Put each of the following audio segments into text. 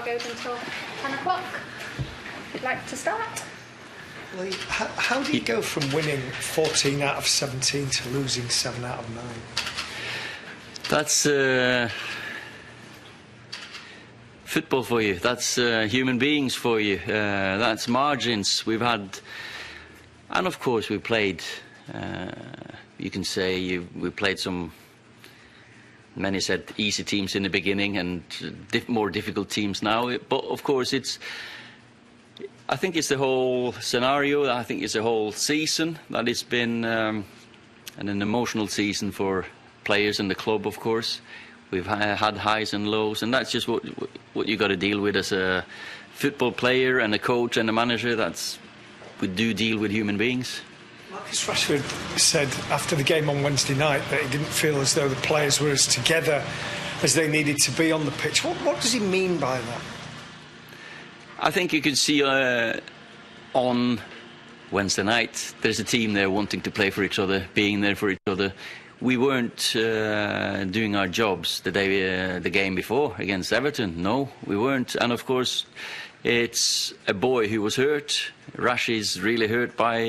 bar goes until 10 o'clock. If you'd like to start. Lee, how do you go from winning 14 out of 17 to losing 7 out of 9? That's football for you. That's human beings for you. That's margins we've had. And of course we played, you can say we played some, many said easy teams in the beginning and more difficult teams now. But of course I think it's the whole scenario, I think it's the whole season that it's been an emotional season for players and the club, of course. We've had highs and lows, and that's just what you got to deal with as a football player and a coach and a manager. We do deal with human beings. Marcus Rashford said after the game on Wednesday night that he didn't feel as though the players were as together as they needed to be on the pitch. What does he mean by that? I think you could see on Wednesday night there's a team there wanting to play for each other, being there for each other. We weren't doing our jobs the game before against Everton. No, we weren't. And of course, it's a boy who was hurt. Rash is really hurt by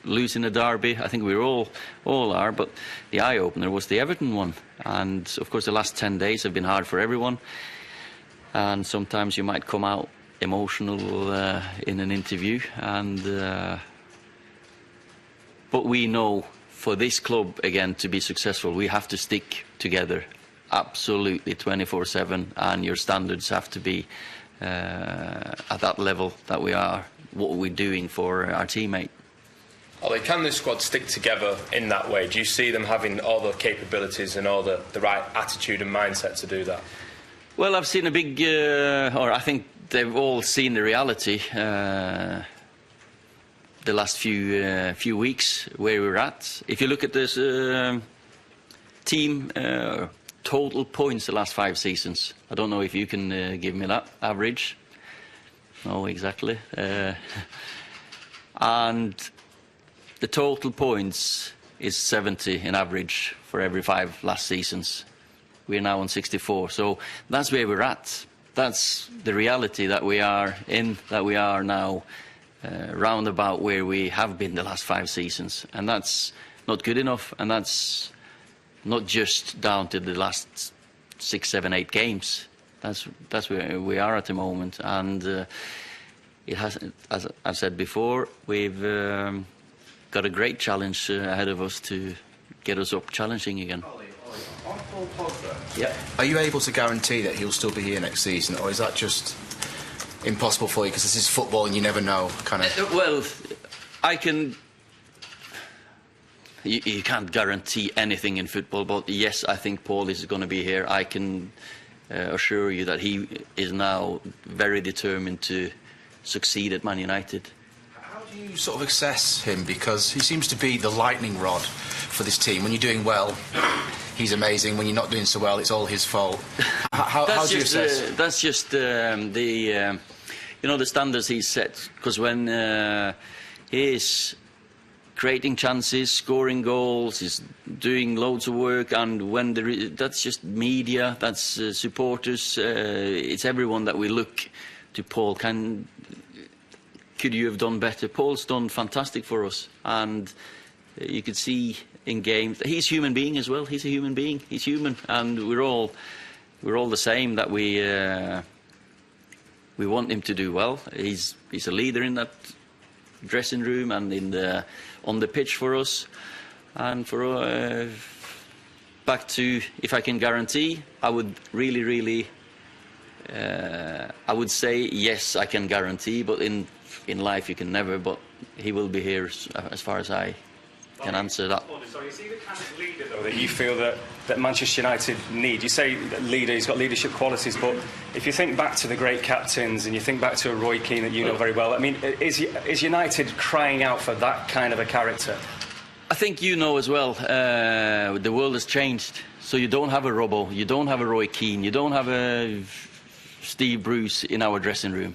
losing a derby. I think we all are. But the eye-opener was the Everton one. And of course, the last 10 days have been hard for everyone. And sometimes you might come out emotional in an interview. But we know, for this club, again, to be successful, we have to stick together absolutely 24/7, and your standards have to be at that level that we are, what we're doing for our teammate. Ollie, can this squad stick together in that way? Do you see them having all the capabilities and all the right attitude and mindset to do that? Well, I've seen a big, or I think they've all seen the reality the last few weeks where we're at. If you look at this team total points the last 5 seasons, I don't know if you can give me that average. No, exactly. And the total points is 70 in average for every 5 last seasons. We're now on 64, so that's where we're at. That's the reality that we are in, that we are now. Round about where we have been the last 5 seasons, and that's not good enough, and that's not just down to the last 6, 7, 8 games. That's where we are at the moment, and it has, as I've said before, we've got a great challenge ahead of us to get us up challenging again. Ollie, on Paul Pogba, yeah. Are you able to guarantee that he'll still be here next season, or is that just impossible for you because this is football and you never know, kind of? Well, I can. You can't guarantee anything in football, but yes, I think Paul is going to be here. I can assure you that he is now very determined to succeed at Man United. How do you sort of assess him? Because he seems to be the lightning rod for this team. When you're doing well, he's amazing. When you're not doing so well, it's all his fault. How do you assess? That's just the standards he's set. Because when he's creating chances, scoring goals, he's doing loads of work, and when that's just media, that's supporters, it's everyone that we look to. Paul, could you have done better? Paul's done fantastic for us, and you could see in games he's a human being as well. He's a human being. He's human, and we're all the same. That we want him to do well. He's a leader in that dressing room and on the pitch for us. And for back to, if I can guarantee, I would really I would say yes, I can guarantee. But in life you can never. But he will be here as far as I can answer that. Sorry, is he the kind of leader, though, that you feel that Manchester United need? You say leader, he's got leadership qualities, but if you think back to the great captains and you think back to a Roy Keane that you know very well, I mean, is United crying out for that kind of a character? I think you know as well, the world has changed. So you don't have a Robbo, you don't have a Roy Keane, you don't have a Steve Bruce in our dressing room.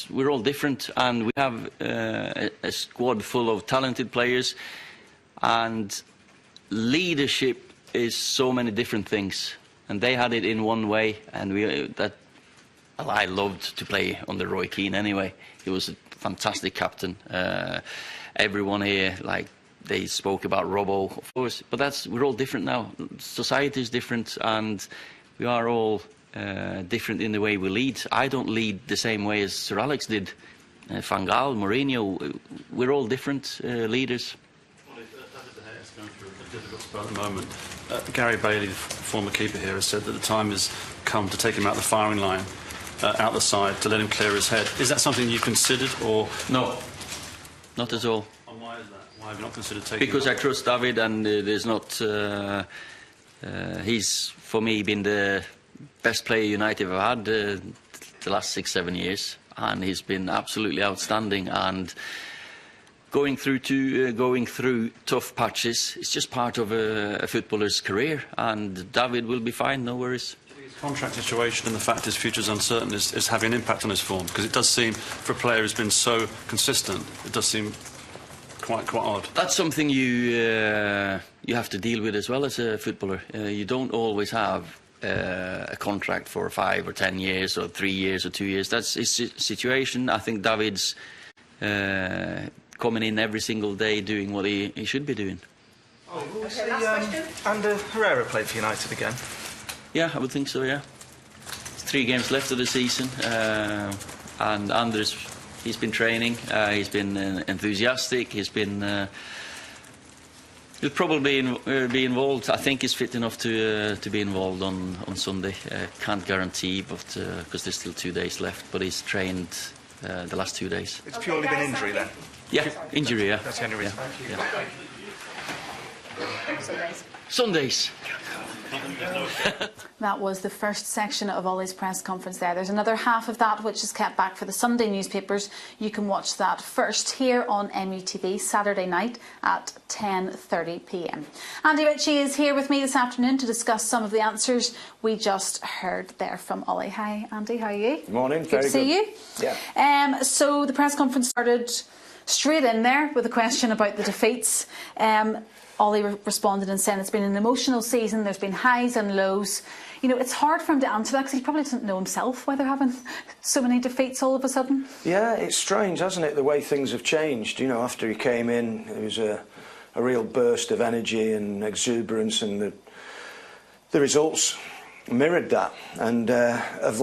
We're all different, and we have a squad full of talented players. And leadership is so many different things, and they had it in one way, and Well, I loved to play under Roy Keane anyway. He was a fantastic captain. Everyone here, like, they spoke about Robbo, of course, but we're all different now. Society is different, and we are all different in the way we lead. I don't lead the same way as Sir Alex did. Van Gaal, Mourinho, we're all different leaders. Well, David De Gea is going through a difficult spell at the moment. Gary Bailey, the former keeper here, has said that the time has come to take him out the firing line, out the side, to let him clear his head. Is that something you considered, or...? No, not at all. And why is that? Why have you not considered taking Because I trust David, and there's not... he's, for me, been the best player United have had the last 6-7 years, and he's been absolutely outstanding. And going through tough patches, it's just part of a footballer's career, and David will be fine, no worries. His contract situation and the fact his future's uncertain is having an impact on his form? Because it does seem, for a player who's been so consistent, it does seem quite odd. That's something you have to deal with as well as a footballer. You don't always have a contract for 5 or 10 years or 3 years or 2 years. That's his situation. I think David's coming in every single day doing what he should be doing. Oh, we'll see Ander Herrera played for United again? Yeah, I would think so, yeah. 3 games left of the season, and Anders, he's been training, he's been enthusiastic, he'll probably be involved. I think he's fit enough to be involved on Sunday. Can't guarantee, but because there's still 2 days left, but he's trained the last 2 days. It's purely been injury then? Yeah, injury, yeah. That's the only reason. Yeah. Sundays. That was the first section of Ollie's press conference there. There's another half of that which is kept back for the Sunday newspapers. You can watch that first here on MUTV Saturday night at 10:30 p.m. Andy Ritchie is here with me this afternoon to discuss some of the answers we just heard there from Ollie. Hi Andy, how are you? Good morning, good to see you. Yeah. So the press conference started straight in there with a question about the defeats. Ollie responded and said it's been an emotional season, there's been highs and lows. You know, it's hard for him to answer that because he probably doesn't know himself why they're having so many defeats all of a sudden. Yeah, it's strange, hasn't it, the way things have changed. You know, after he came in, there was a real burst of energy and exuberance, and the results mirrored that. And of late